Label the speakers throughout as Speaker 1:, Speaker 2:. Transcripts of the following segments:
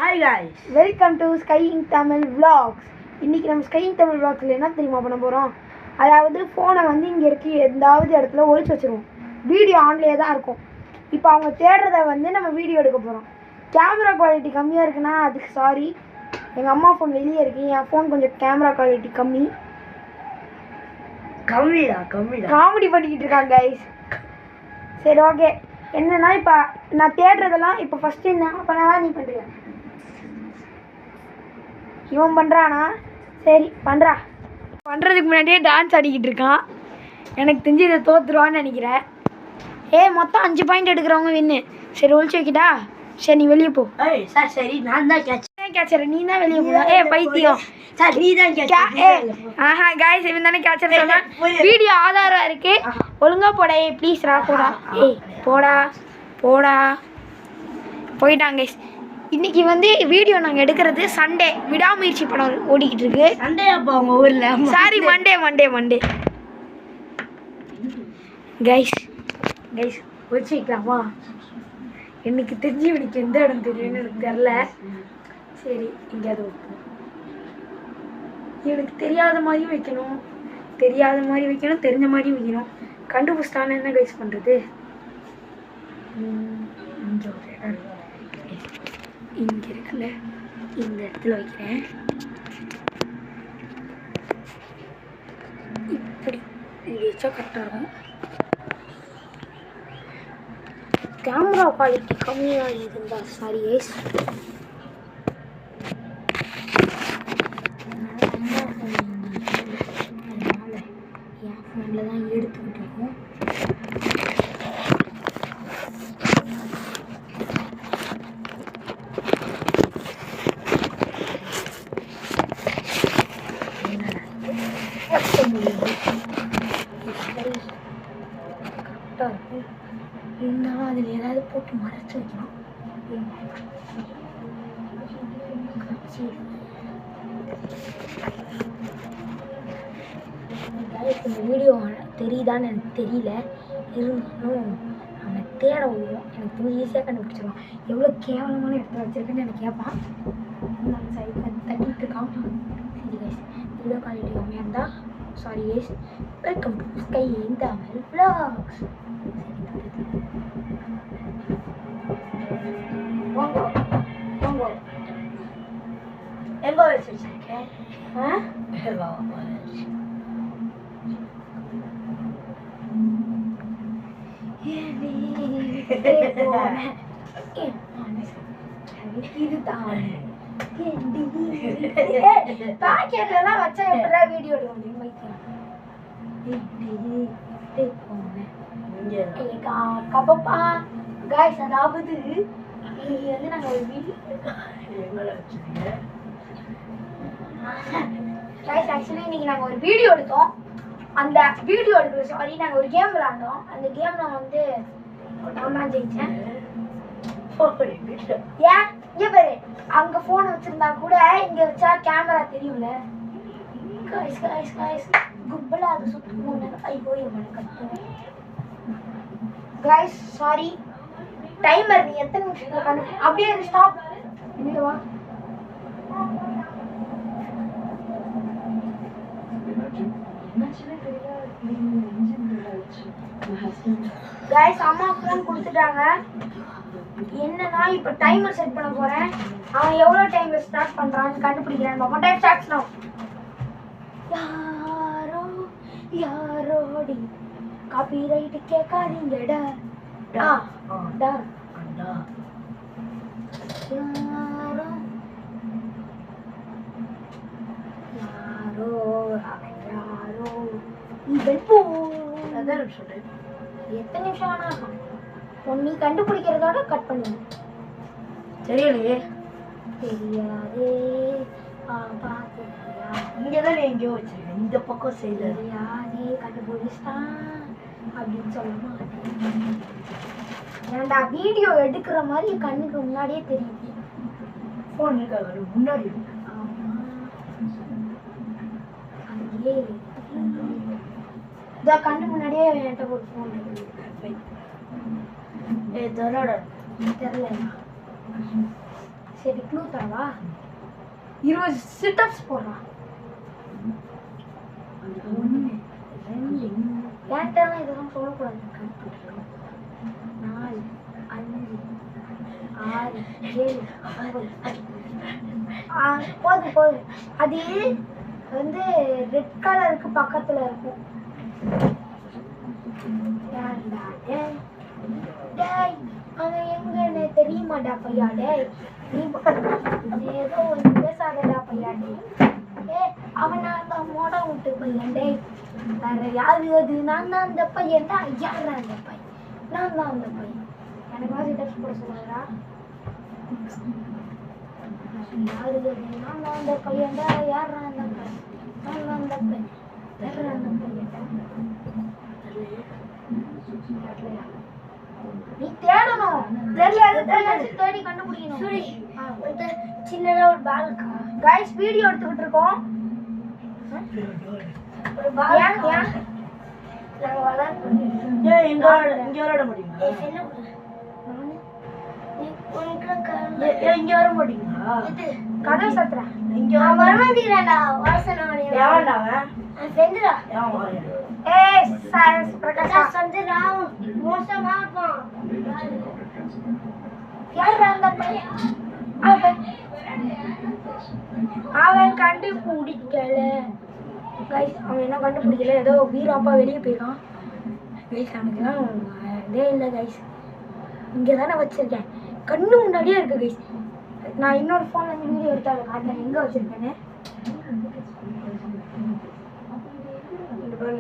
Speaker 1: Hi guys,
Speaker 2: welcome to skiing Tamil vlogs. இன்றைக்கி நம்ம skiing Tamil vlogsல என்ன தெரியுமா பண்ண போகிறோம்? அதாவது ஃபோனை வந்து இங்கே இருக்க எந்தாவது இடத்துல ஒழிச்சு வச்சுருவோம். வீடியோ ஆன்லேயே தான் இருக்கும். இப்போ அவங்க தேடுறத வந்து நம்ம வீடியோ எடுக்க போகிறோம். கேமரா குவாலிட்டி கம்மியாக இருக்குன்னா அதுக்கு சாரி. எங்கள் அம்மா ஃபோன் வெளியே இருக்குது, என் ஃபோன் கொஞ்சம் கேமரா குவாலிட்டி கம்மி. காமெடி பண்ணிக்கிட்டு இருக்காங்க கைஸ். சரி, ஓகே. என்னன்னா இப்போ நான் தேடுறதெல்லாம் இப்போ ஃபஸ்ட்டு என்ன பண்ணாதான் நீ பண்ணுறியா? இவன் பண்ணுறானா? சரி, பண்ணுறதுக்கு முன்னாடியே டான்ஸ் ஆடிக்கிட்டு இருக்கான். எனக்கு தெரிஞ்சு இதை தோற்றுருவான்னு நினைக்கிறேன். மொத்தம் 5 பாயிண்ட் எடுக்கிறவங்க வின்னு. சரி, ஒழிச்சு வைக்கிட்டா? சரி, நீ வெளியே போ.
Speaker 1: சரி, நான் தான்
Speaker 2: கேட்சர், நீ தான் வெளியே போ. பைத்தியம்.
Speaker 1: நீ தான்
Speaker 2: காய்ஸ், இவன் தானே கேட்சர் சொன்னான். வீடியோ ஆதாரம் இருக்கு, ஒழுங்கா போடா. ப்ளீஸ்ரா, போடா. போடா. போயிட்டாங்க கைஸ். இன்னைக்கு வந்து வீடியோ நாங்கள் எடுக்கிறது சண்டே. விடாமுயற்சி படம் ஓடிக்கிட்டு இருக்கு.
Speaker 1: சண்டே அப்போ அவங்க ஊரில்,
Speaker 2: சாரி, மண்டே. கைஸ் வச்சுக்கலாமா? எனக்கு தெரிஞ்சு இவனுக்கு எந்த இடம் தெரியும்னு எனக்கு தெரில. சரி, எங்கேயாவது வைப்போம். இவனுக்கு தெரியாத மாதிரியும் வைக்கணும், தெரிஞ்ச மாதிரியும் வைக்கணும். கண்டுபிடிச்சிட்டான்னு என்ன கைஸ் பண்ணுறது? இங்கே இருக்குல்ல, இந்த இடத்துல வைக்கிறேன். இப்படி இங்கே வச்சா கரெக்டாக இருக்கும். கேமரா குவாலிட்டி கம்மியாக இருந்தா சாரி கைஸ். அதனால என் ஃபோனில் தான் எடுத்துக்கிட்டு இருக்கோம். கரெக்டாக இருக்கும். இருந்தாலும் அதில் ஏதாவது போட்டு மறைச்சி வைக்கணும். இந்த வீடியோ தெரியுதான்னு எனக்கு தெரியல. இருந்தாலும் அவனை தேட முடியும். எனக்கு கொஞ்சம் ஈஸியாக கண்டுபிடிச்சிருவான். எவ்வளோ கேவலமான இடத்துல வச்சுருக்குன்னு எனக்கு கேட்பான். நம்ம சைடில் தட்டிகிட்டு இருக்கான். சரி கைஸ், வீடியோ குவாலிட்டி கம்மியாக இருந்தால் sorry guys. Welcome to skiing Tamil vlogs.
Speaker 1: எங்கே வச்சுருக்கேன்?
Speaker 2: பாக்கெட்லாம் வச்சா எப்படா வீடியோ எடுக்க முடியும்? கப்பப்பா காய்ஸ், அதாவது இன்னைக்கு வந்து நாங்கள் ஒரு வீடியோ காய்ஸ், ஆக்சுவலி இன்னைக்கு நாங்கள் ஒரு வீடியோ எடுத்தோம். அந்த வீடியோ எடுக்கிற சாரி, நாங்கள் ஒரு கேம் விளாண்டோம். அந்த கேமில் வந்து நான் தான் ஜெயிச்சேன். ஏன் இங்கே பாரு, அங்கே ஃபோன் வச்சுருந்தா கூட இங்கே வச்சா கேமரா தெரியும்ல காய்ஸ். கும்பலாக அது சுற்றுமோன்னு ஐயோ கற்றுவேன் காய்ஸ். சாரி, டைமர் நீ எத்தனை நிமிஷத்துல கண்டு அப்படியே ஸ்டாப். என்னவா காய்ஸ், அம்மா ஃபோன் கொடுத்துட்டாங்க. என்னன்னா இப்போ டைமர் செட் பண்ண போறேன். அவன் எவ்வளோ டைமர் ஸ்டார்ட் பண்றான்னு கண்டுபிடிக்கிறேன். பாப்பா, டைம் ஸ்டார்ட்ஸ் நவ. யாரோடி காப்பிரைட் கேட்காதீங்கடா. எத்தனை நிமிஷம் ஆனா நீ கண்டுபிடிக்கிறதோட கட் பண்ணுங்க.
Speaker 1: தெரியலையே.
Speaker 2: தெரியாதே.
Speaker 1: இங்கதான் எங்கேயோ வச்சிருக்கேன், இந்த பக்கம் செய்த.
Speaker 2: தெரியாதே, கண்டுபிடிச்சிட்டான் அப்படின்னு சொல்ல மாட்டேன். ஏன்டா வீடியோ எடுக்கிற மாதிரி கண்ணுக்கு முன்னாடியே தெரியுது.
Speaker 1: ஃபோன் இருக்காது முன்னாடி.
Speaker 2: அங்கேயே இதோ கண்ணு முன்னாடியே என்கிட்ட ஒரு ஃபோன் இருக்கு. தெரியல. சரி க்ளூ தரவா 20 சிட்டப்ஸ் போடுறான் 1 2 ஏன்ட்டெல்லாம் இதெல்லாம் சொல்லக்கூடாது 4 5 6 7 9 போதும் அது வந்து ரெட் கலருக்கு பக்கத்துல இருக்கும் ஏன்டா டேய் அவன் எங்கன்னு தெரியுமாடா பையா டேய் நீ ஏதோ ஒன்று பேசாதடா பையா டேய் அவனா தான் மோட விட்டு பையன் டேய் வேற யாரு அது நான் தான் அந்த பையன்டா யாரா அந்த பையன் நான் தான் அந்த பையன் எனக்கு மாதிரி டச் போட சொல்லுங்கடா யாரு அது நான் தான் அந்த பையன்டா யாரா அந்த பையன் நான் தான் அந்த பையன் யாரா அந்த பையன்டா நீ தேடணும் தேடி கண்டுபிடிக்கணும் சின்னதா ஒரு பால் இருக்கா गाइस வீடியோ எடுத்துக்கிட்டு இருக்கோம் ஒரு பால் ஏன் நாங்க விளையாடுறோம்
Speaker 1: ஏய் இங்க விளையாட முடியுமா இங்க வர மாட்டீங்களா
Speaker 2: கதவு சத்துறா
Speaker 1: இங்க
Speaker 2: வர மாட்டீங்கடா வாசனை
Speaker 1: எவன்டா அவன்
Speaker 2: ஃப்ரெண்டுடா ஏய் சைலன்ஸ் பிரகாஷா சந்திரா மோசமா இருப்பான் யார் அந்த பையன் அவன் கண்டுபிடிக்கல கைஸ் அவன் என்ன கண்டுபிடிக்கல ஏதோ வீராப்பா வெளியே போயிருக்கான் கைஸ் அவனுக்குலாம் இதே இல்லை கைஸ் இங்கே தானே வச்சிருக்கேன் கண்ணு முன்னாடியே இருக்கு கைஸ் நான் இன்னொரு ஃபோன்ல இருந்து வீடியோ எடுத்து அதை காட்டுறேன் எங்கே வச்சிருக்கேன்னு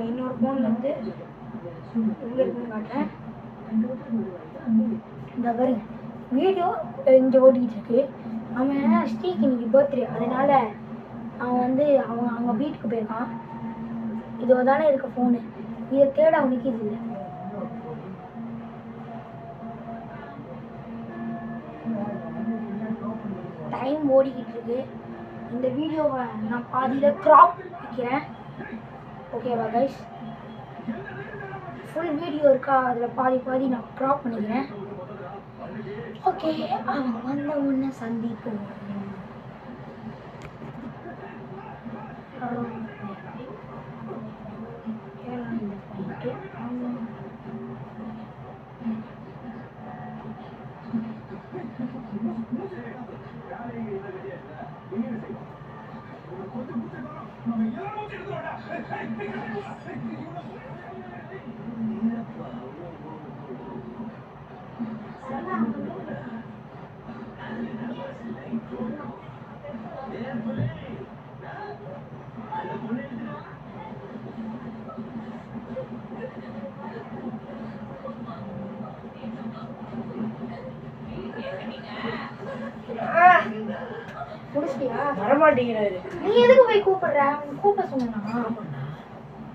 Speaker 2: இன்னொரு ஃபோன்ல இருந்து எங்கே இருக்குன்னு காட்டுறேன் இந்த பாருங்க வீடியோ இங்கே ஓடிக்கிட்டு இருக்கு அவன் ஸ்ரீக்கு இன்னைக்கு பர்த்டே அதனால அவன் வந்து அவன் அவங்க வீட்டுக்கு போயிருக்கான் இதோ தானே இருக்க ஃபோனு இதை தேட அவனுக்கு இது இல்லை டைம் ஓடிக்கிட்டு இருக்கு இந்த வீடியோவை நான் பாதியில் க்ராப் வைக்கிறேன் ஓகேவா கைஸ் ஃபுல் வீடியோ இருக்கா அதில் பாதி நான் க்ராப் பண்ணிக்கிறேன் ஓகே அவன் வந்த உடனே சந்திப்போம் முடிச்சிட்டியா
Speaker 1: வரமாட்டேங்கிறாரு
Speaker 2: நீ எதுக்கு போய் கூப்பிடுற கூப்பிட சொன்னா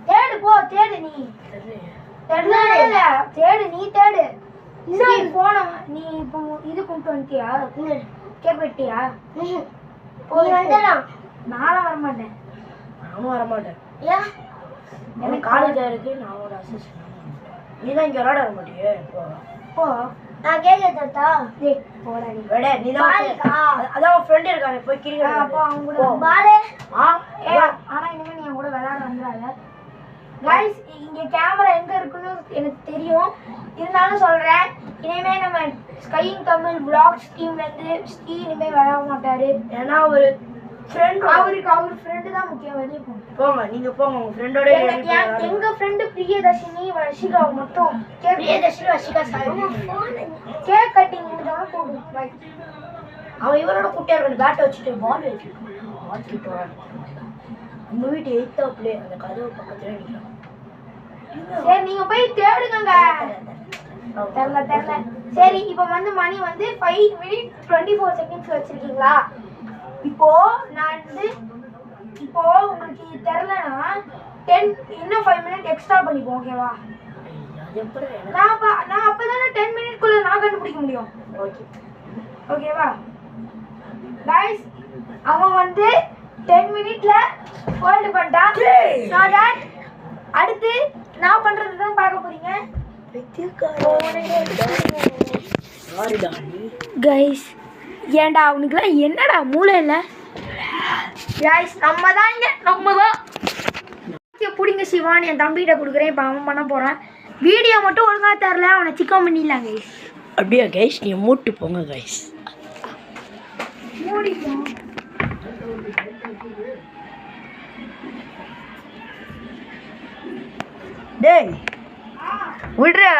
Speaker 2: தேடு போ தேடு நீ தேடு தேடு நீ தேடு நீ போன நீ இப்போ இது கொண்டு வந்துட்டியா கேக் வெட்டியா நானும் வரமாட்டேன்
Speaker 1: நானும் வரமாட்டேன்
Speaker 2: ஏன்
Speaker 1: எனக்கு காலேஜா இருக்கு நான் ஒரு அசிஸ்டன்ட் நீ தான் இங்க விளையாட வர மாட்டியே
Speaker 2: போ நான் கேக்க தட்டா டேய் போடா நீ
Speaker 1: வெடே நீ தான் அதான் உன் ஃப்ரெண்ட் இருக்கானே போய் கிரிக்கெட்
Speaker 2: அப்போ அவங்க கூட பாலே
Speaker 1: ஏ
Speaker 2: ஆனா இனிமே நீ கூட விளையாட வந்தால गाइस இங்க கேமரா எங்க இருக்குன்னு எனக்கு தெரியும் இருந்தாலும் சொல்றேன் இனிமே நம்ம ஸ்கையிங் தமிழ் vlogs டீம்ல இருந்து ஸ்ரீ இனிமே விளையாட மாட்டாரு
Speaker 1: ஏன்னா ஒரு ஃப்ரெண்ட்
Speaker 2: அவர் ஃப்ரெண்ட் தான் முக்கியம் வெளிய
Speaker 1: போங்க நீங்க போங்க உங்க ஃப்ரெண்டோட
Speaker 2: எங்க ஃப்ரெண்ட் பிரியதர்ஷினி வர்ஷிகா மட்டும் பிரியதர்ஷினி வர்ஷிகா கேக் கட்டிங் முடிஞ்சவன போடு பை
Speaker 1: அவன் இவரோட குட்டியா இருக்க பேட் வச்சுட்டு பால் வச்சுட்டு நம்ம வீட்டு 8th ப்ளே அந்த கதவு பக்கத்துல நிக்கிறான்
Speaker 2: சரி நீங்க போய் தேடுங்க தெரியல சரி இப்போ வந்து மணி வந்து 5 minutes 24 seconds வச்சிருக்கீங்களா இப்போ நான் வந்து இப்போ உங்களுக்கு தெரியலனா 10 இன்னும் 5 minutes எக்ஸ்ட்ரா பண்ணிப்போம் ஓகேவா
Speaker 1: அது எப்படி
Speaker 2: நான் அப்பதானே 10 minutes குள்ள நான் கண்டுபிடிக்க முடியும்
Speaker 1: ஓகே
Speaker 2: ஓகேவா गाइस அவன் வந்து 10 minutesல ஹோல்ட் பண்ணிட்டான் சோ தட் அடுத்து நான் பண்றது தான் பார்க்க போறீங்க गाइस ஏன்டா அவனுக்குலாம் என்னடா மூளை இல்லை கைஸ் நம்ம தான் பிடிங்க சிவான் என் தம்பிகிட்ட கொடுக்குறேன் இப்போ அவன் பண்ண போகிறான் வீடியோ மட்டும் ஒழுங்காக தரல அவனை சிக்கன் பண்ணிடலாம் கைஸ்
Speaker 1: அப்படியா கைஸ் நீ மூட்டு போங்க கைஸ்
Speaker 2: மூடிப்போம்
Speaker 1: டேய் விடுறா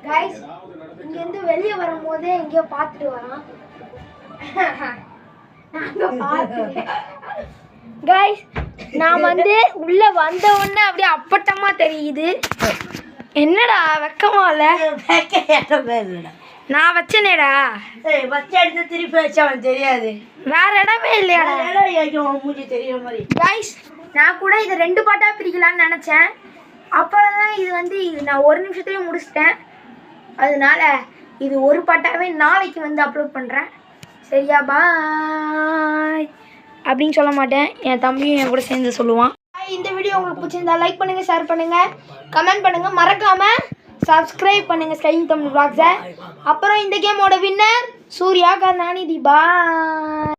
Speaker 2: கைஸ் இங்கேருந்து வெளியே வரும்போதே எங்கேயோ பார்த்துட்டு வரோம் கைஸ் நான் வந்து உள்ள வந்த உடனே அப்படியே அப்பட்டமா தெரியுது என்னடா வெக்கமா இல்லை நான் வச்சனேடா
Speaker 1: வச்ச எடுத்து திருப்பி வச்சா அவன் தெரியாது
Speaker 2: வேற இடமே இல்லையாடா
Speaker 1: இடம் மூஞ்சி தெரியுற மாதிரி
Speaker 2: கைஸ் நான் கூட இதை 2 பாட்டா பிரிக்கலாம்னு நினச்சேன் அப்புறம் தான் இது வந்து நான் 1 நிமிஷத்துலேயே முடிச்சிட்டேன் அதனால இது ஒரு பாட்டாவே நாளைக்கு வந்து அப்லோட் பண்ணுறேன் சரியா பாய் அப்படின்னு சொல்ல மாட்டேன் என் தம்பியும் என் கூட சேர்ந்து சொல்லுவான் இந்த வீடியோ உங்களுக்கு பிடிச்சிருந்தா லைக் பண்ணுங்கள் ஷேர் பண்ணுங்கள் கமெண்ட் பண்ணுங்கள் மறக்காமல் சப்ஸ்கிரைப் பண்ணுங்கள் ஸ்கையிங் தமிழ் vlogs அப்புறம் இந்த கேமோட வின்னர் சூர்யா கருணாநிதி பாய்